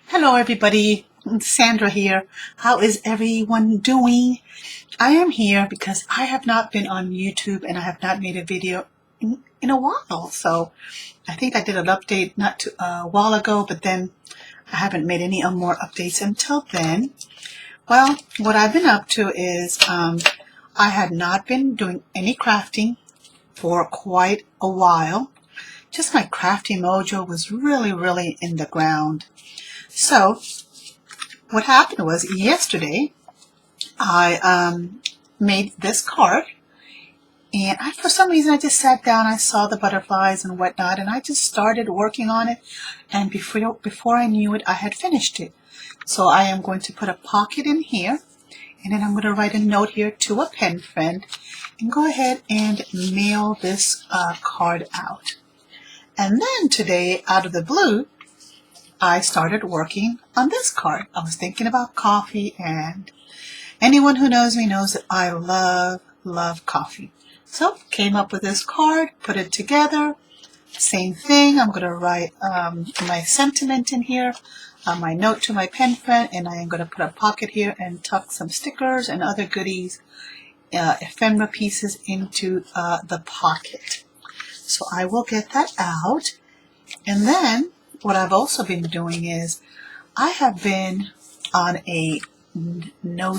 Hello everybody, it's Sandra here. How is everyone doing? I am here because I have not been on YouTube and I have not made a video in a while. So I think I did an update a while ago, but then I haven't made any more updates until then. Well, what I've been up to is I had not been doing any crafting for quite a while. Just my crafty mojo was really in the ground. So what happened was yesterday I made this card, and for some reason I just sat down, I saw the butterflies and whatnot, and I just started working on it, and before I knew it, I had finished it. So I am going to put a pocket in here, and then I'm going to write a note here to a pen friend and go ahead and mail this card out. And then today, out of the blue, I started working on this card. I was thinking about coffee, and anyone who knows me knows that I love coffee. So came up with this card, put it together. Same thing, I'm going to write my sentiment in here, my note to my pen friend, and I am going to put a pocket here and tuck some stickers and other goodies, ephemera pieces into the pocket. So I will get that out. And then what I've also been doing is I have been on a no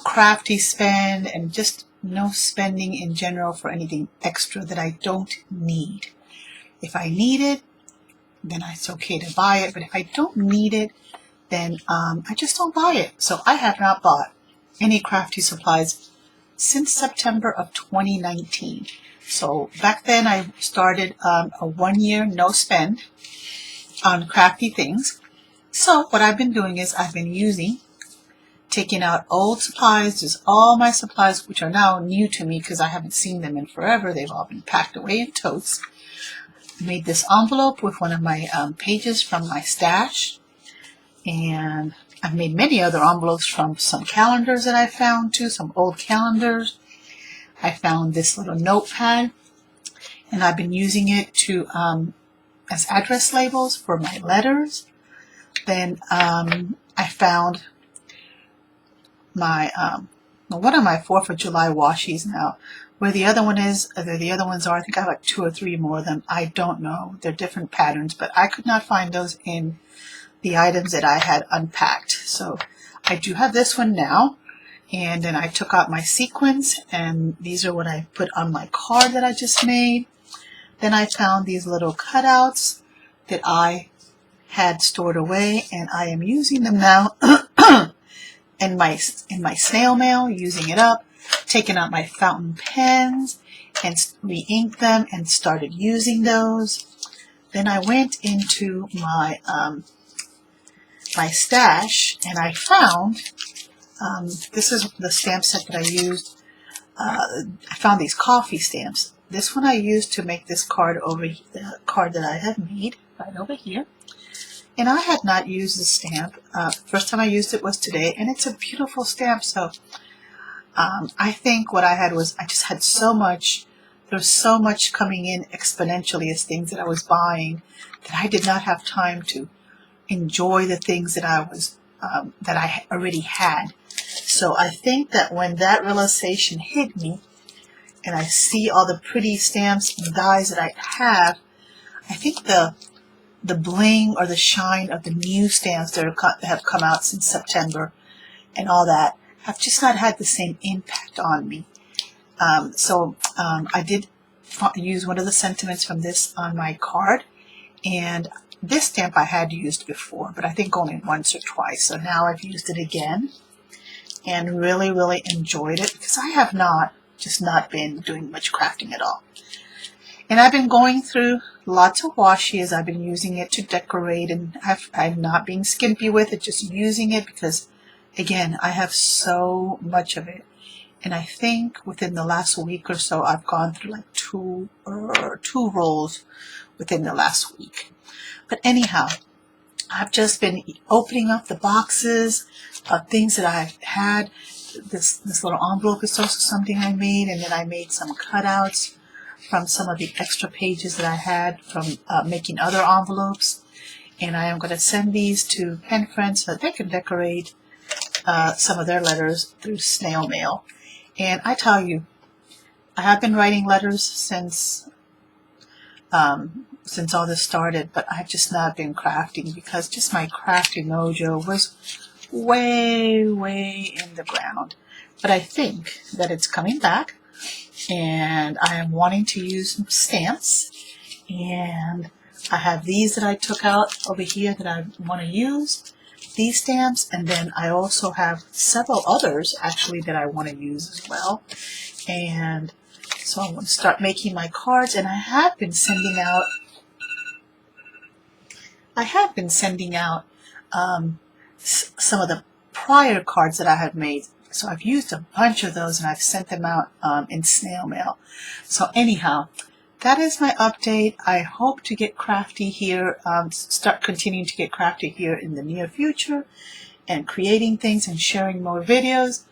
crafty spend, and just no spending in general for anything extra that I don't need. If I need it, then it's okay to buy it, but if I don't need it, then I just don't buy it. So I have not bought any crafty supplies since September of 2019. So back then I started a 1 year no spend on crafty things. So what I've been doing is I've been taking out old supplies, just all my supplies, which are now new to me because I haven't seen them in forever. They've all been packed away in totes. I made this envelope with one of my pages from my stash. And I've made many other envelopes from some calendars that I found too, some old calendars. I found this little notepad, and I've been using it to as address labels for my letters. Then I found my one of my 4th of July washies now. Where the other one is, the other ones are, I think I have like 2 or 3 more of them. I don't know. They're different patterns, but I could not find those in the items that I had unpacked. So I do have this one now. And then I took out my sequins, and these are what I put on my card that I just made. Then I found these little cutouts that I had stored away, and I am using them now in my snail mail, using it up, taking out my fountain pens and re-inked them and started using those. Then I went into my my stash, and I found this is the stamp set that I used. I found these coffee stamps. This one I used to make this card the card that I have made right over here. And I had not used the stamp. First time I used it was today, and it's a beautiful stamp. So I think what I had was I just had so much. There was so much coming in exponentially as things that I was buying that I did not have time to enjoy the things that I already had. So I think that when that realization hit me, and I see all the pretty stamps and dies that I have, I think the bling or the shine of the new stamps that have come out since September and all that have just not had the same impact on me. So I did use one of the sentiments from this on my card, and this stamp I had used before, but I think only once or twice. So now I've used it again and really enjoyed it, because I have just not been doing much crafting at all. And I've been going through lots of washi as I've been using it to decorate, and I'm not being skimpy with it, just using it because, again, I have so much of it. And I think within the last week or so, I've gone through like two rolls within the last week. But anyhow, I've just been opening up the boxes of things that I've had. This little envelope is also something I made, and then I made some cutouts from some of the extra pages that I had from making other envelopes. and I am going to send these to pen friends so that they can decorate some of their letters through snail mail. And I tell you, I have been writing letters since all this started, but I've just not been crafting because just my crafting mojo was way in the ground. But I think that it's coming back, and I am wanting to use some stamps, and I have these that I took out over here that I want to use, these stamps, and then I also have several others actually that I want to use as well. And so I'm going to start making my cards, and I have been sending out some of the prior cards that I had made. So I've used a bunch of those, and I've sent them out in snail mail. So anyhow, that is my update. I hope to get crafty here, start continuing to get crafty here in the near future, and creating things and sharing more videos.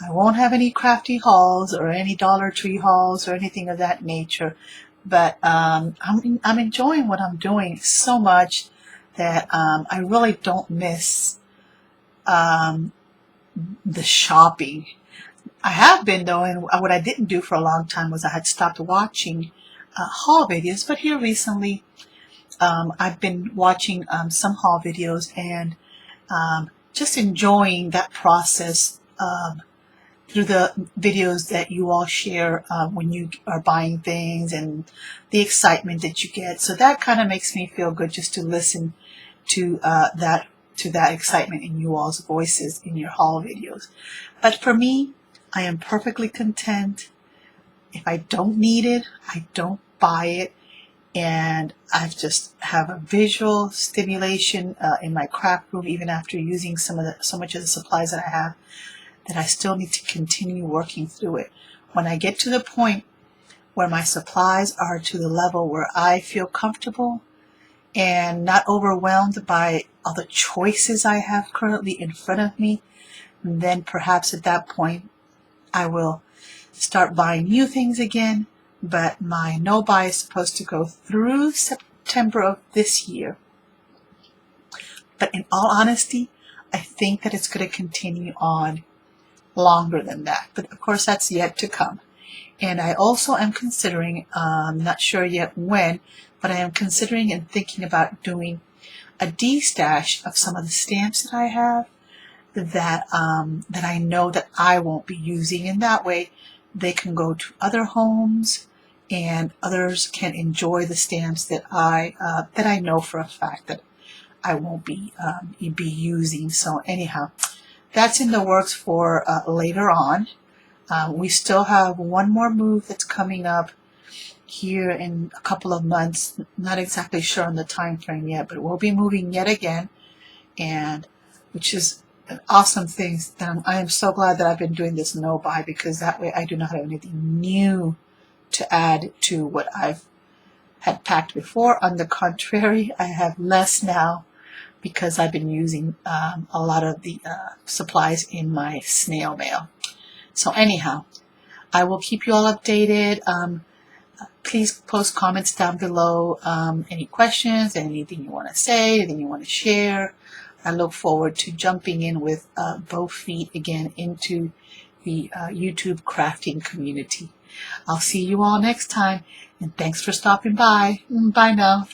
I won't have any crafty hauls or any Dollar Tree hauls or anything of that nature, but I'm enjoying what I'm doing so much that I really don't miss the shopping. I have been though, and what I didn't do for a long time was I had stopped watching haul videos, but here recently I've been watching some haul videos and just enjoying that process through the videos that you all share when you are buying things and the excitement that you get. So that kind of makes me feel good just to listen to that excitement in you all's voices in your haul videos. But for me, I am perfectly content. If I don't need it, I don't buy it. And I just have a visual stimulation in my craft room, even after using so much of the supplies that I have, that I still need to continue working through it. When I get to the point where my supplies are to the level where I feel comfortable and not overwhelmed by all the choices I have currently in front of me, then perhaps at that point I will start buying new things again. But my no-buy is supposed to go through September of this year. But in all honesty, I think that it's going to continue on longer than that. But of course, that's yet to come. And I also am considering, not sure yet when, but I am considering and thinking about doing a de-stash of some of the stamps that I have that I know that I won't be using. And that way they can go to other homes and others can enjoy the stamps that I know for a fact that I won't be using. So anyhow, that's in the works for later on. We still have one more move that's coming up here in a couple of months. Not exactly sure on the time frame yet, but we'll be moving yet again, and which is an awesome thing. I am so glad that I've been doing this no-buy, because that way I do not have anything new to add to what I've had packed before. On the contrary, I have less now because I've been using a lot of the supplies in my snail mail. So anyhow, I will keep you all updated. Please post comments down below, any questions, anything you want to say, anything you want to share. I look forward to jumping in with both feet again into the YouTube crafting community. I'll see you all next time, and thanks for stopping by. Bye now.